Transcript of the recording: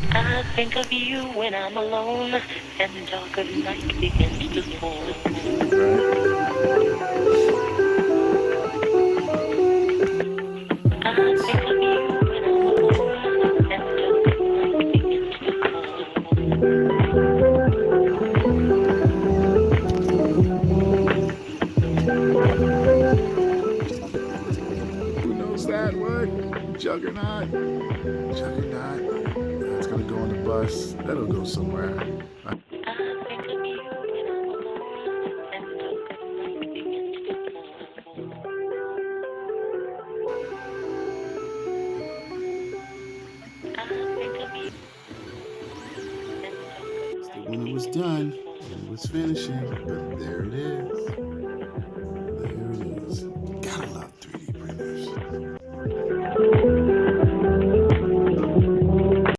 I think of you when I'm alone and the dark of night begins to fall. I think of you when I'm alone and the dark of night begins to Who knows that? What? Juggernaut? Juggernaut? That's gonna go on the bus. That'll go somewhere. fall. I think of you when I'm alone and the dark of night begins to fall. I think of you and the dark of night When it was begins to done, fall. when it was finishing, but there it is.